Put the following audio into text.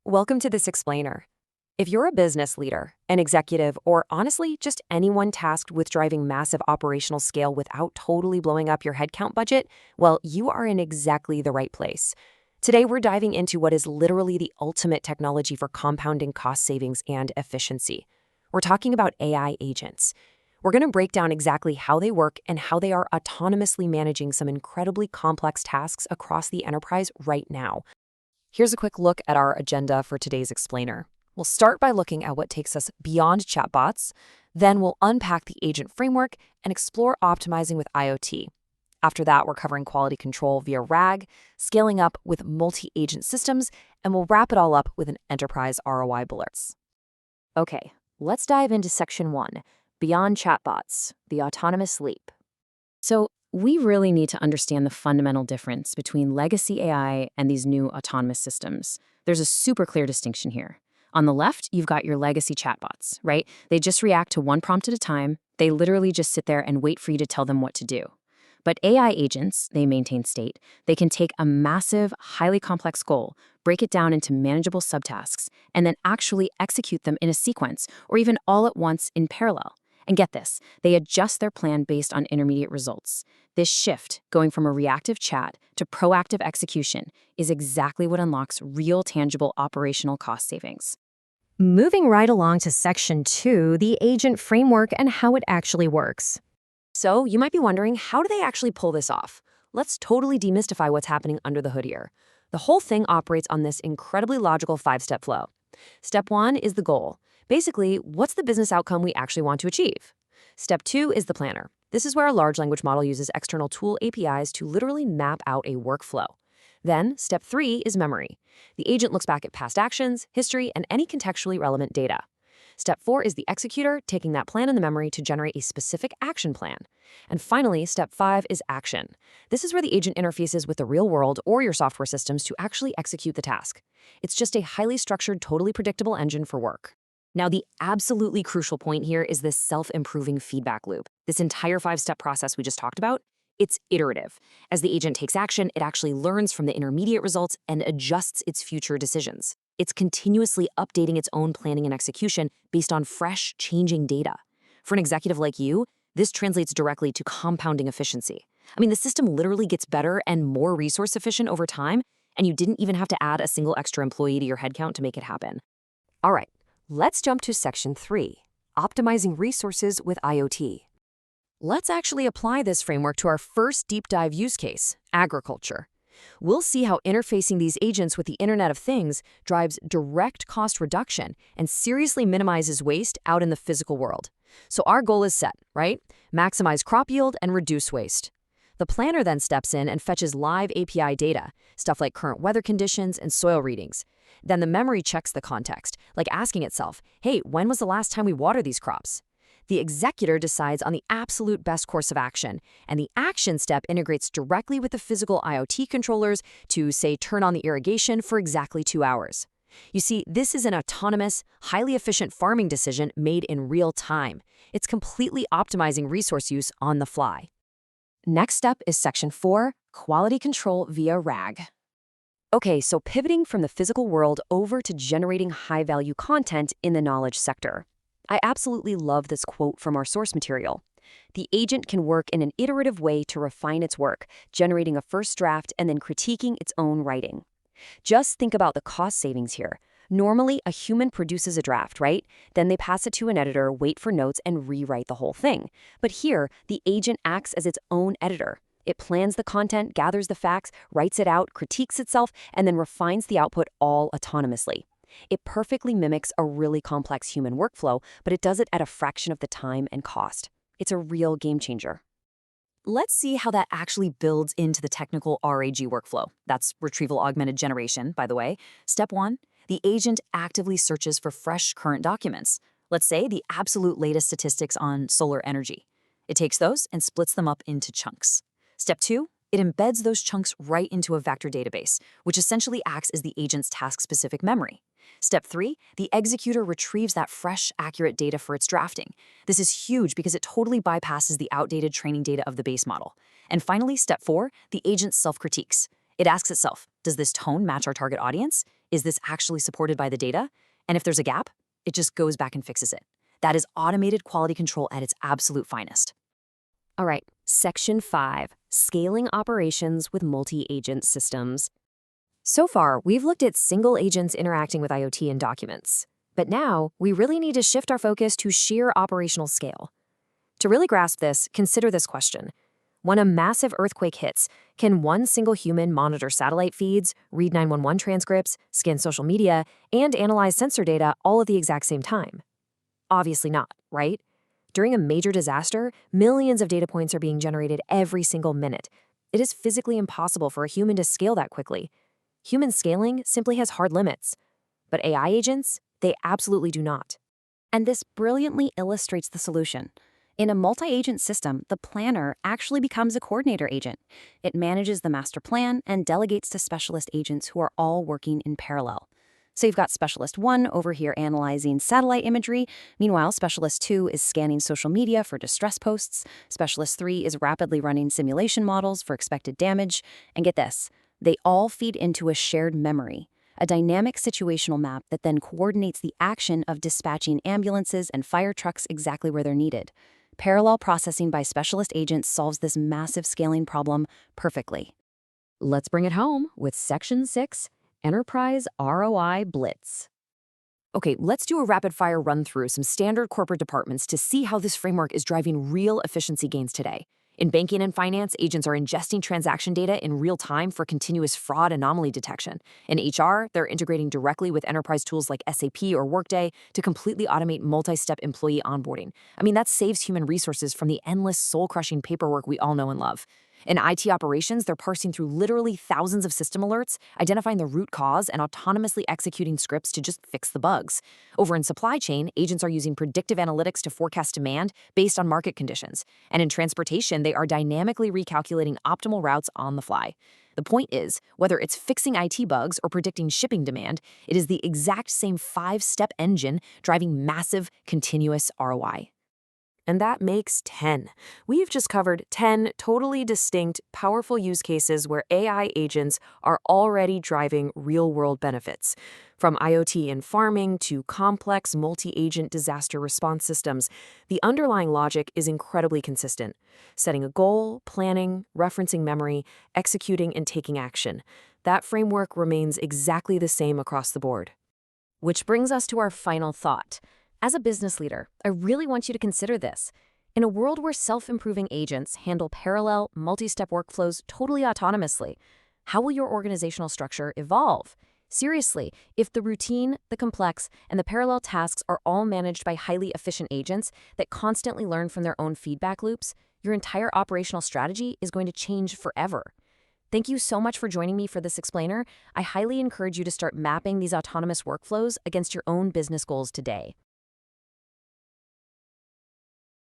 Welcome to this explainer. If you're a business leader, an executive, or honestly, just anyone tasked with driving massive operational scale without totally blowing up your headcount budget, well, you are in exactly the right place. Today, we're diving into what is literally the ultimate technology for compounding cost savings and efficiency. We're talking about AI agents. We're going to break down exactly how they work and how they are autonomously managing some incredibly complex tasks across the enterprise right now. Here's a quick look at our agenda for today's explainer. We'll start by looking at what takes us beyond chatbots, then we'll unpack the agent framework and explore optimizing with IoT. After that, we're covering quality control via RAG, scaling up with multi-agent systems, and we'll wrap it all up with an enterprise ROI bullets. Okay, let's dive into section 1, beyond chatbots, the autonomous leap. So, we really need to understand the fundamental difference between legacy AI and these new autonomous systems. There's a super clear distinction here. On the left, you've got your legacy chatbots, right? They just react to one prompt at a time. They literally just sit there and wait for you to tell them what to do. But AI agents, they maintain state. They can take a massive, highly complex goal, break it down into manageable subtasks, and then actually execute them in a sequence or even all at once in parallel. And get this, they adjust their plan based on intermediate results. This shift, going from a reactive chat to proactive execution, is exactly what unlocks real, tangible operational cost savings. Moving right along to section 2, the agent framework and how it actually works. So, you might be wondering, how do they actually pull this off? Let's totally demystify what's happening under the hood here. The whole thing operates on this incredibly logical 5-step flow. Step 1 is the goal. Basically, what's the business outcome we actually want to achieve? Step 2 is the planner. This is where a large language model uses external tool APIs to literally map out a workflow. Then, step 3 is memory. The agent looks back at past actions, history, and any contextually relevant data. Step 4 is the executor, taking that plan in the memory to generate a specific action plan. And finally, step 5 is action. This is where the agent interfaces with the real world or your software systems to actually execute the task. It's just a highly structured, totally predictable engine for work. Now, the absolutely crucial point here is this self-improving feedback loop. This entire 5-step process we just talked about, it's iterative. As the agent takes action, it actually learns from the intermediate results and adjusts its future decisions. It's continuously updating its own planning and execution based on fresh, changing data. For an executive like you, this translates directly to compounding efficiency. I mean, the system literally gets better and more resource efficient over time, and you didn't even have to add a single extra employee to your headcount to make it happen. All right, let's jump to section 3, optimizing resources with IoT. Let's actually apply this framework to our first deep dive use case, agriculture. We'll see how interfacing these agents with the Internet of Things drives direct cost reduction and seriously minimizes waste out in the physical world. So our goal is set, right? Maximize crop yield and reduce waste. The planner then steps in and fetches live API data, stuff like current weather conditions and soil readings. Then the memory checks the context, like asking itself, hey, when was the last time we watered these crops? The executor decides on the absolute best course of action, and the action step integrates directly with the physical IoT controllers to, say, turn on the irrigation for exactly 2 hours. You see, this is an autonomous, highly efficient farming decision made in real time. It's completely optimizing resource use on the fly. Next step is section 4, quality control via RAG. Okay, so pivoting from the physical world over to generating high-value content in the knowledge sector. I absolutely love this quote from our source material. The agent can work in an iterative way to refine its work, generating a first draft and then critiquing its own writing. Just think about the cost savings here. Normally, a human produces a draft, right? Then they pass it to an editor, wait for notes, and rewrite the whole thing. But here, the agent acts as its own editor. It plans the content, gathers the facts, writes it out, critiques itself, and then refines the output all autonomously. It perfectly mimics a really complex human workflow, but it does it at a fraction of the time and cost. It's a real game changer. Let's see how that actually builds into the technical RAG workflow. That's Retrieval-Augmented Generation, by the way. Step 1, the agent actively searches for fresh current documents. Let's say the absolute latest statistics on solar energy. It takes those and splits them up into chunks. Step 2, it embeds those chunks right into a vector database, which essentially acts as the agent's task-specific memory. Step 3, the executor retrieves that fresh, accurate data for its drafting. This is huge because it totally bypasses the outdated training data of the base model. And finally, step 4, the agent self-critiques. It asks itself, does this tone match our target audience? Is this actually supported by the data? And if there's a gap, it just goes back and fixes it. That is automated quality control at its absolute finest. All right, Section 5, Scaling Operations with Multi-Agent Systems. So far, we've looked at single agents interacting with IoT and documents. But now, we really need to shift our focus to sheer operational scale. To really grasp this, consider this question. When a massive earthquake hits, can one single human monitor satellite feeds, read 911 transcripts, scan social media, and analyze sensor data all at the exact same time? Obviously not, right? During a major disaster, millions of data points are being generated every single minute. It is physically impossible for a human to scale that quickly. Human scaling simply has hard limits. But AI agents, they absolutely do not. And this brilliantly illustrates the solution. In a multi-agent system, the planner actually becomes a coordinator agent. It manages the master plan and delegates to specialist agents who are all working in parallel. So you've got Specialist 1 over here analyzing satellite imagery. Meanwhile, Specialist 2 is scanning social media for distress posts. Specialist 3 is rapidly running simulation models for expected damage. And get this, they all feed into a shared memory, a dynamic situational map that then coordinates the action of dispatching ambulances and fire trucks exactly where they're needed. Parallel processing by specialist agents solves this massive scaling problem perfectly. Let's bring it home with Section 6, Enterprise ROI Blitz. Okay, let's do a rapid-fire run-through some standard corporate departments to see how this framework is driving real efficiency gains today. In banking and finance, agents are ingesting transaction data in real time for continuous fraud anomaly detection. In HR, they're integrating directly with enterprise tools like SAP or Workday to completely automate multi-step employee onboarding. I mean, that saves human resources from the endless soul-crushing paperwork we all know and love. In IT operations, they're parsing through literally thousands of system alerts, identifying the root cause, and autonomously executing scripts to just fix the bugs. Over in supply chain, agents are using predictive analytics to forecast demand based on market conditions. And in transportation, they are dynamically recalculating optimal routes on the fly. The point is, whether it's fixing IT bugs or predicting shipping demand, it is the exact same 5-step engine driving massive, continuous ROI. And that makes 10. We've just covered 10 totally distinct, powerful use cases where AI agents are already driving real-world benefits. From IoT in farming to complex multi-agent disaster response systems, the underlying logic is incredibly consistent. Setting a goal, planning, referencing memory, executing, and taking action. That framework remains exactly the same across the board. Which brings us to our final thought. As a business leader, I really want you to consider this. In a world where self-improving agents handle parallel, multi-step workflows totally autonomously, how will your organizational structure evolve? Seriously, if the routine, the complex, and the parallel tasks are all managed by highly efficient agents that constantly learn from their own feedback loops, your entire operational strategy is going to change forever. Thank you so much for joining me for this explainer. I highly encourage you to start mapping these autonomous workflows against your own business goals today.